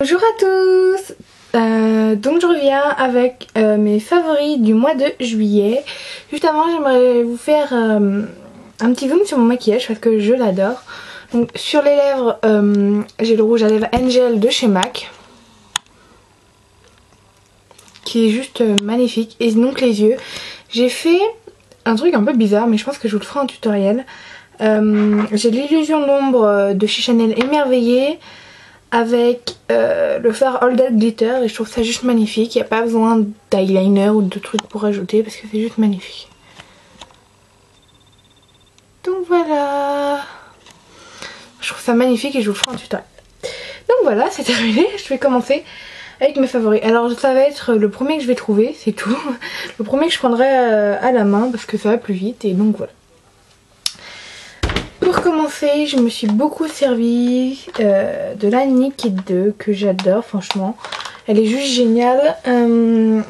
Bonjour à tous. Donc je reviens avec mes favoris du mois de juillet. Juste avant, j'aimerais vous faire un petit zoom sur mon maquillage parce que je l'adore. Donc sur les lèvres, j'ai le rouge à lèvres Angel de chez MAC, qui est juste magnifique. Et donc les yeux, j'ai fait un truc un peu bizarre, mais je pense que je vous le ferai en tutoriel. J'ai l'illusion d'ombre de chez Chanel émerveillée avec le fard All That Glitter et je trouve ça juste magnifique. Il n'y a pas besoin d'eyeliner ou de trucs pour ajouter parce que c'est juste magnifique. Donc voilà, je trouve ça magnifique et je vous le ferai en tutoriel. Donc voilà, c'est terminé. Je vais commencer avec mes favoris. Alors ça va être le premier que je vais trouver, c'est tout. Le premier que je prendrai à la main parce que ça va plus vite et donc voilà. Pour commencer, je me suis beaucoup servi de la Naked 2 que j'adore franchement. Elle est juste géniale. Je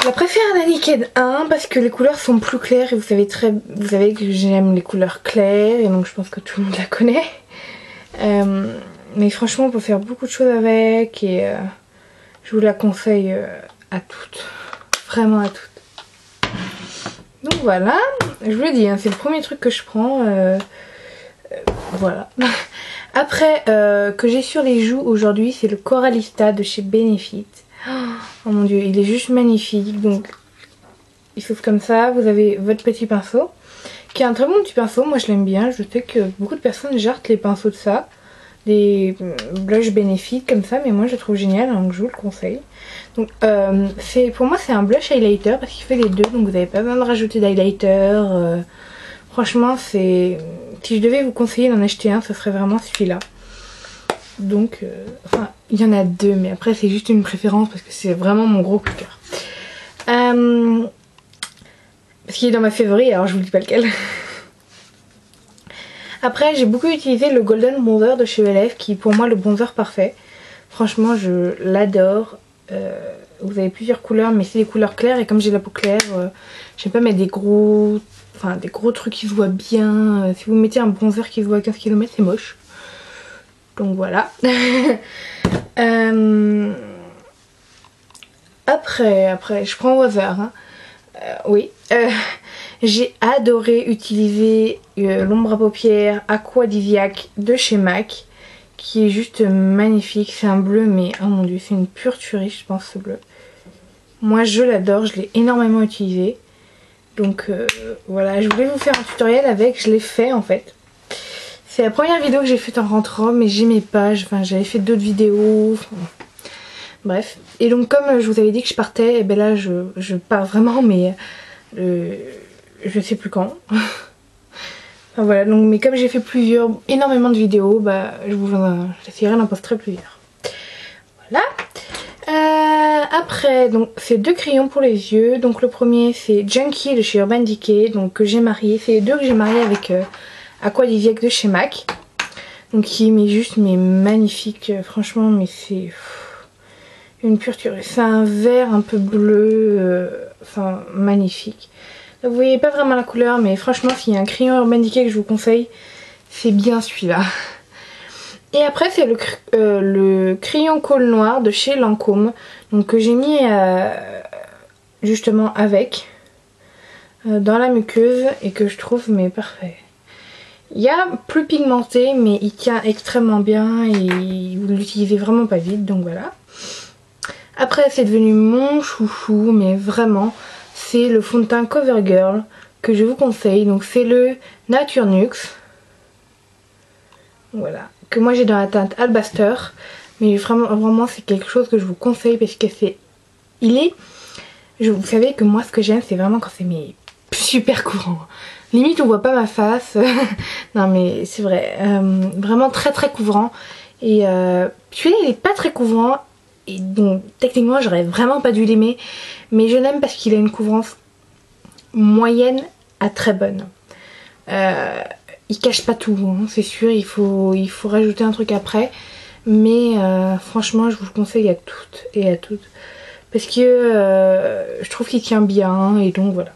la préfère à la Naked 1 parce que les couleurs sont plus claires et vous savez que j'aime les couleurs claires et donc je pense que tout le monde la connaît. Mais franchement on peut faire beaucoup de choses avec et je vous la conseille à toutes. Vraiment à toutes. Donc voilà, je vous l'ai dit, hein, c'est le premier truc que je prends. Voilà. Après, que j'ai sur les joues aujourd'hui, c'est le Coralista de chez Benefit. Oh mon dieu, il est juste magnifique. Donc, il s'ouvre comme ça. Vous avez votre petit pinceau, qui est un très bon petit pinceau. Moi, je l'aime bien. Je sais que beaucoup de personnes jartent les pinceaux de ça. Des blush Benefit comme ça, mais moi je le trouve génial, donc je vous le conseille. Donc pour moi c'est un blush highlighter parce qu'il fait les deux, donc vous n'avez pas besoin de rajouter d'highlighter. Franchement c'est, si je devais vous conseiller d'en acheter un, ce serait vraiment celui-là. Donc enfin il y en a deux, mais après c'est juste une préférence parce que c'est vraiment mon gros coup de cœur. Parce qu'il est dans ma favori, alors je vous dis pas lequel. Après j'ai beaucoup utilisé le Golden Bronzer de chez ELF qui est pour moi le bronzer parfait. Franchement je l'adore. Vous avez plusieurs couleurs mais c'est des couleurs claires et comme j'ai la peau claire, j'aime pas mettre des gros trucs qui se voient bien. Si vous mettez un bronzer qui se voit à 15 km c'est moche. Donc voilà. Après je prends au hasard. Hein. Oui. J'ai adoré utiliser l'ombre à paupières Aquadisiaque de chez MAC qui est juste magnifique. C'est un bleu mais oh mon dieu c'est une pure tuerie je pense ce bleu. Moi je l'adore, je l'ai énormément utilisé. Donc voilà, je voulais vous faire un tutoriel avec, je l'ai fait en fait. C'est la première vidéo que j'ai faite en rentrant mais j'aimais pas, enfin, j'avais fait d'autres vidéos. Bref, et donc comme je vous avais dit que je partais, et ben là je pars vraiment mais... je sais plus quand. Enfin, voilà, donc mais comme j'ai fait énormément de vidéos, bah j'essaierai d'en poster plusieurs. Voilà. Après, donc c'est deux crayons pour les yeux. Donc le premier c'est Junkie de chez Urban Decay, donc que j'ai marié. C'est les deux que j'ai mariés avec Aquadisiaque de chez MAC. Donc qui est juste magnifique, franchement, mais c'est une pure tuerie. C'est un vert un peu bleu, enfin magnifique. Vous voyez pas vraiment la couleur mais franchement s'il y a un crayon Urban Decay que je vous conseille c'est bien celui-là. Et après c'est le crayon colle noir de chez Lancôme, donc que j'ai mis justement avec dans la muqueuse et que je trouve mais parfait. Il y a plus pigmenté mais il tient extrêmement bien et vous l'utilisez vraiment pas vite, donc voilà. Après c'est devenu mon chouchou mais vraiment. C'est le fond de teint CoverGirl que je vous conseille. Donc c'est le Nature Nuxe. Voilà. Que moi j'ai dans la teinte Albaster. Mais vraiment c'est quelque chose que je vous conseille parce que c'est... Vous savez que moi ce que j'aime c'est vraiment quand c'est super courant. Limite on voit pas ma face. Non mais c'est vrai. Vraiment très très couvrant. Et celui-là il est pas très couvrant. Et donc techniquement j'aurais vraiment pas dû l'aimer, mais je l'aime parce qu'il a une couvrance moyenne à très bonne. Il cache pas tout, hein, c'est sûr, il faut rajouter un truc après, mais franchement je vous le conseille à toutes et à toutes parce que je trouve qu'il tient bien et donc voilà.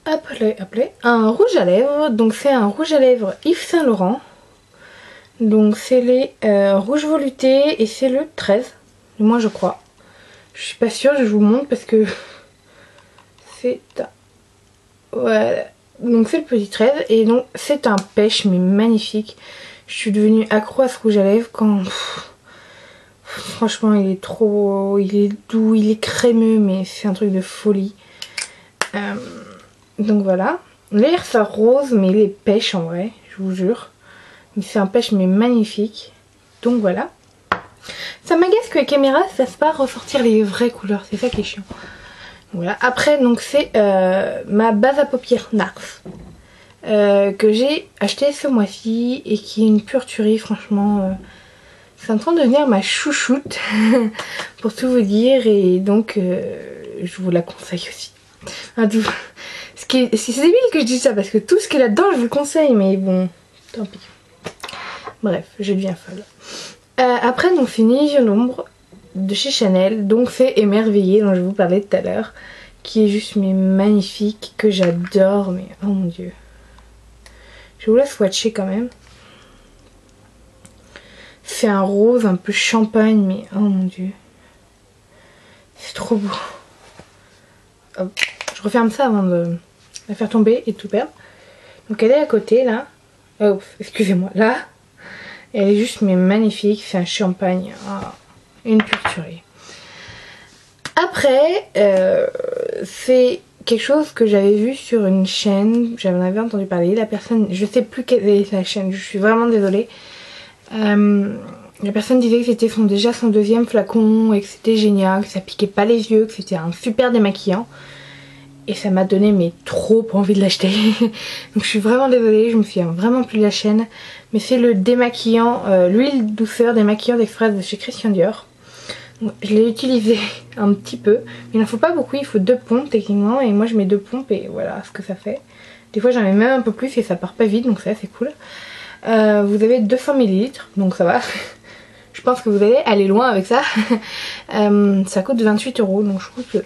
Après un rouge à lèvres, donc c'est un rouge à lèvres Yves Saint Laurent Donc c'est les rouges veloutés et c'est le 13. Moi je crois. Je suis pas sûre, je vous montre parce que c'est un... Voilà. Donc c'est le petit 13 et donc c'est un pêche mais magnifique. Je suis devenue accro à ce rouge à lèvres quand... Franchement il est trop... Il est doux, il est crémeux mais c'est un truc de folie. Donc voilà. L'air ça rose mais il est pêche en vrai, je vous jure. C'est un pêche mais magnifique. Donc voilà. Ça m'agace que la caméra ne fasse pas ressortir les vraies couleurs. C'est ça qui est chiant. Voilà. Après donc c'est ma base à paupières NARS. Que j'ai acheté ce mois-ci. Et qui est une pure tuerie franchement. C'est en train de devenir ma chouchoute. Pour tout vous dire. Et donc je vous la conseille aussi. C'est débile que je dise ça. Parce que tout ce qui est là-dedans je vous le conseille. Mais bon, tant pis. Bref, je deviens folle. Après, donc c'est une illusion d'ombre de chez Chanel. Donc c'est Émerveillé dont je vous parlais tout à l'heure. Qui est juste mais magnifique. Que j'adore. Mais oh mon dieu. Je vous laisse swatcher quand même. C'est un rose un peu champagne. Mais oh mon dieu. C'est trop beau. Hop. Je referme ça avant de la faire tomber et de tout perdre. Donc elle est à côté là. Oh, excusez-moi. Là. Elle est juste mais magnifique, c'est un champagne, oh, une pure tuerie. Après, c'est quelque chose que j'avais vu sur une chaîne, j'en avais entendu parler, la personne, je sais plus quelle est la chaîne, je suis vraiment désolée. La personne disait que c'était déjà son deuxième flacon et que c'était génial, que ça piquait pas les yeux, que c'était un super démaquillant. Et ça m'a donné mais trop envie de l'acheter. Donc je suis vraiment désolée, je me souviens vraiment plus de la chaîne. Mais c'est le démaquillant, l'huile douceur démaquillant d'express de chez Christian Dior. Donc, je l'ai utilisé un petit peu. Il n'en faut pas beaucoup, il faut 2 pompes techniquement. Et moi je mets 2 pompes et voilà ce que ça fait. Des fois j'en mets même un peu plus et ça part pas vite, donc ça c'est cool. Vous avez 200 ml, donc ça va. Je pense que vous allez aller loin avec ça. Ça coûte 28 €, donc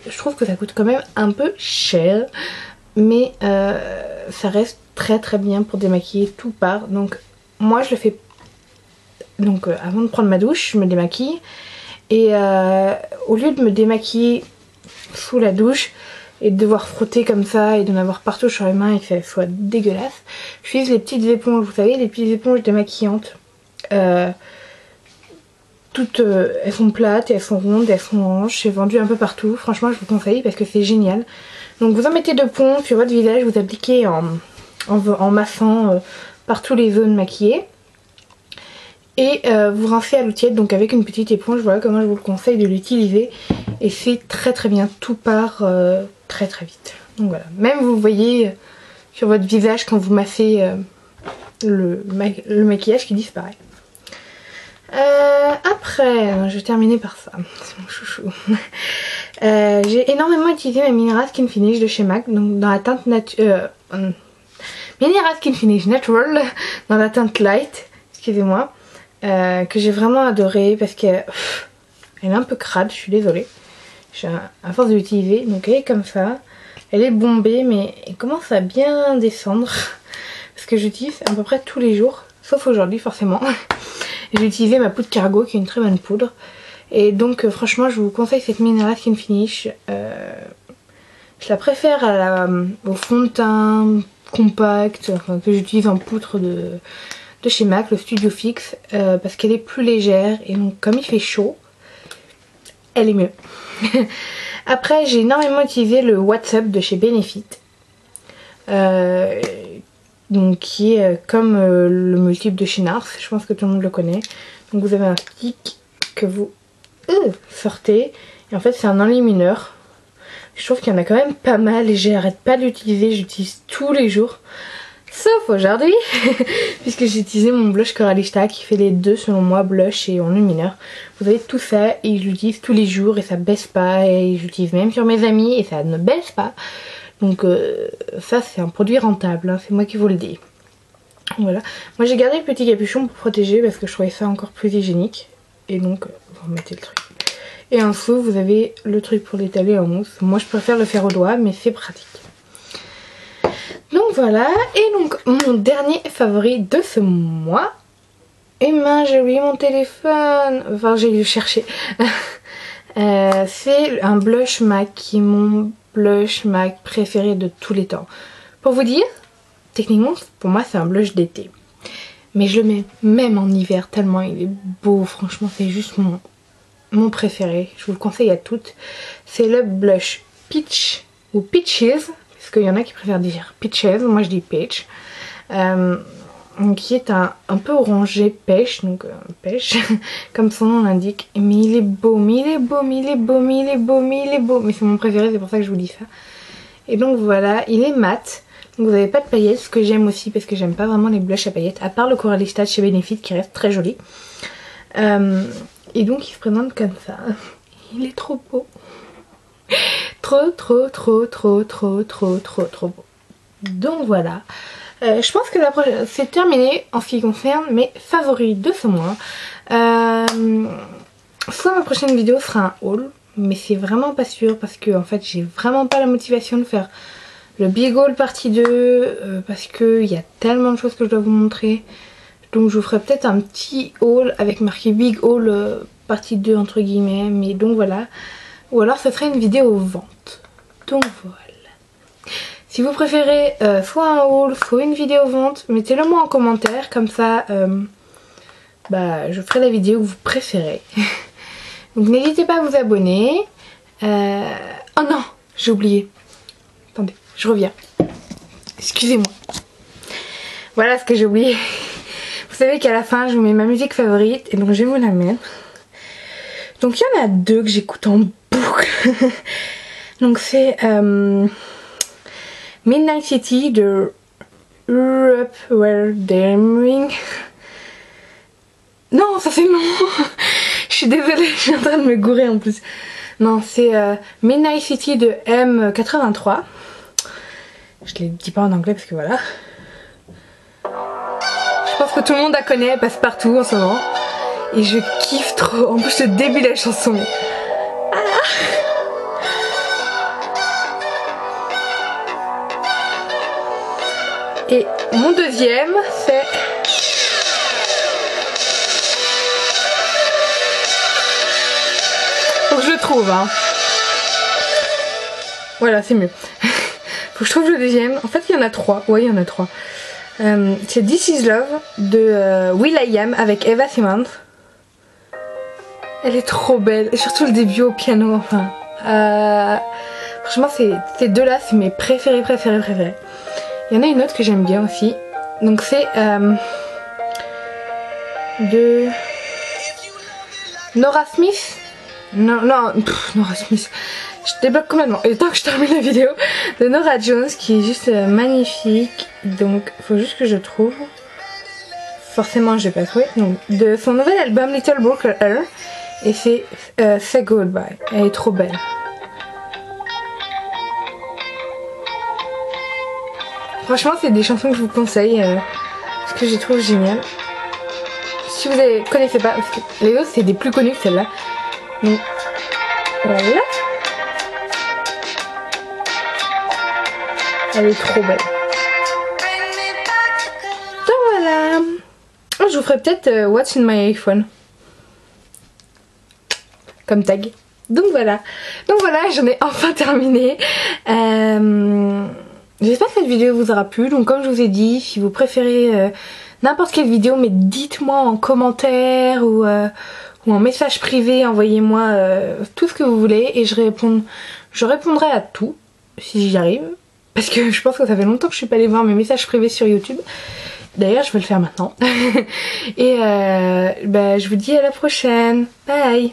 je trouve que ça coûte quand même un peu cher. Mais ça reste très très bien pour démaquiller tout part. Donc moi je le fais donc avant de prendre ma douche, je me démaquille. Et au lieu de me démaquiller sous la douche et de devoir frotter comme ça et de m'avoir partout sur les mains et que ça soit dégueulasse, j'utilise les petites éponges, vous savez, les petites éponges démaquillantes. Toutes, elles sont plates et elles sont rondes, elles sont oranges, c'est vendu un peu partout, franchement je vous conseille parce que c'est génial. Donc vous en mettez 2 pompes sur votre visage, vous appliquez en massant partout les zones maquillées. Et vous rincez à l'eau tiède, donc avec une petite éponge, voilà comment je vous le conseille de l'utiliser. Et c'est très très bien, tout part très très vite. Donc voilà, même vous voyez sur votre visage quand vous massez le maquillage qui disparaît. Après, je vais terminer par ça, c'est mon chouchou. J'ai énormément utilisé ma Mineral Skin Finish de chez MAC, donc dans la teinte Mineral Skin Finish Natural, dans la teinte Light, excusez-moi, que j'ai vraiment adoré parce qu'elle est un peu crade, je suis désolée. À force de l'utiliser, donc elle est comme ça, elle est bombée mais elle commence à bien descendre parce que j'utilise à peu près tous les jours, sauf aujourd'hui forcément. J'ai utilisé ma poudre Cargo qui est une très bonne poudre. Et donc franchement je vous conseille cette Mineral Skin Finish. Je la préfère au fond de teint compact que j'utilise en poudre de chez MAC, le Studio Fix. Parce qu'elle est plus légère et donc comme il fait chaud, elle est mieux. Après j'ai énormément utilisé le WhatsApp de chez Benefit. Donc qui est comme le multiple de chez NARS, je pense que tout le monde le connaît. Donc vous avez un stick que vous sortez et en fait c'est un enlumineur. Je trouve qu'il y en a quand même pas mal et j'arrête pas de l'utiliser, j'utilise tous les jours. Sauf aujourd'hui, puisque j'ai utilisé mon blush Coralista qui fait les deux selon moi, blush et enlumineur. Vous avez tout ça et je l'utilise tous les jours et ça baisse pas et j'utilise même sur mes amis et ça ne baisse pas. Donc ça c'est un produit rentable, hein, c'est moi qui vous le dis. Voilà. Moi j'ai gardé le petit capuchon pour protéger parce que je trouvais ça encore plus hygiénique. Et donc vous remettez le truc. Et en dessous vous avez le truc pour l'étaler en mousse. Moi je préfère le faire au doigt mais c'est pratique. Donc voilà. Et donc mon dernier favori de ce mois Et mince, j'ai oublié mon téléphone. Enfin, j'ai dû le chercher. C'est un blush MAC qui est mon blush MAC préféré de tous les temps. Pour vous dire, techniquement, pour moi, c'est un blush d'été. Mais je le mets même en hiver tellement il est beau. Franchement, c'est juste mon préféré. Je vous le conseille à toutes. C'est le blush Peach ou Peaches. Parce qu'il y en a qui préfèrent dire Peaches. Moi, je dis Peach. Qui est un peu orangé pêche, donc pêche, comme son nom l'indique. Mais il est beau, mais il est beau, mais il est beau, mais il est beau, mais il est beau. Mais c'est mon préféré, c'est pour ça que je vous dis ça. Et donc voilà, il est mat. Donc vous n'avez pas de paillettes, ce que j'aime aussi, parce que j'aime pas vraiment les blushs à paillettes, à part le Coralista de chez Benefit qui reste très joli. Et donc il se présente comme ça. Il est trop beau. Trop, trop, trop, trop, trop, trop, trop, trop beau. Donc voilà. Je pense que c'est terminé en ce qui concerne mes favoris de ce mois. Soit ma prochaine vidéo sera un haul, mais c'est vraiment pas sûr parce que en fait j'ai vraiment pas la motivation de faire le big haul partie 2 parce qu'il y a tellement de choses que je dois vous montrer. Donc je vous ferai peut-être un petit haul avec marqué big haul partie 2 entre guillemets, mais donc voilà. Ou alors ce serait une vidéo vente. Donc voilà. Si vous préférez soit un haul, soit une vidéo vente, mettez-le moi en commentaire, comme ça je ferai la vidéo que vous préférez. Donc n'hésitez pas à vous abonner. Oh non, j'ai oublié. Attendez, je reviens. Excusez-moi. Voilà ce que j'ai oublié. Vous savez qu'à la fin je vous mets ma musique favorite et donc je vais vous la mettre. Donc il y en a deux que j'écoute en boucle. Donc c'est... Midnight City de Europe Where Dreaming. Non, ça c'est non. Je suis désolée, je suis en train de me gourer en plus. Non, c'est Midnight City de M83. Je ne les dis pas en anglais parce que voilà. Je pense que tout le monde la connaît, elle passe partout en ce moment. Et je kiffe trop. En plus, le début de la chanson. Et mon deuxième, c'est... Faut que je le trouve, hein. Voilà, c'est mieux. Faut que je trouve le deuxième. En fait, il y en a trois. Ouais, il y en a trois. C'est This Is Love de will.i.am avec Eva Simmons. Elle est trop belle. Et surtout le début au piano, enfin. Franchement, ces deux-là, c'est mes préférés. Il y en a une autre que j'aime bien aussi. Donc c'est de Nora Smith. Nora Smith. Je débloque complètement. Et tant que je termine la vidéo, de Norah Jones qui est juste magnifique. Donc faut juste que je trouve. Forcément je vais pas trouver. Donc de son nouvel album Little Broken Hair. Et c'est Say Goodbye. Elle est trop belle. Franchement, c'est des chansons que je vous conseille parce que je les trouve géniales. Si vous ne connaissez pas, parce que les autres c'est des plus connus que celle-là. Donc voilà. Elle est trop belle. Donc voilà. Je vous ferai peut-être What's in my iPhone comme tag. Donc voilà, j'en ai enfin terminé. J'espère que cette vidéo vous aura plu. Donc comme je vous ai dit, si vous préférez n'importe quelle vidéo, mais dites-moi en commentaire ou en message privé, envoyez-moi tout ce que vous voulez et je répondrai à tout si j'y arrive. Parce que je pense que ça fait longtemps que je suis pas allée voir mes messages privés sur YouTube. D'ailleurs, je vais le faire maintenant. Et je vous dis à la prochaine. Bye!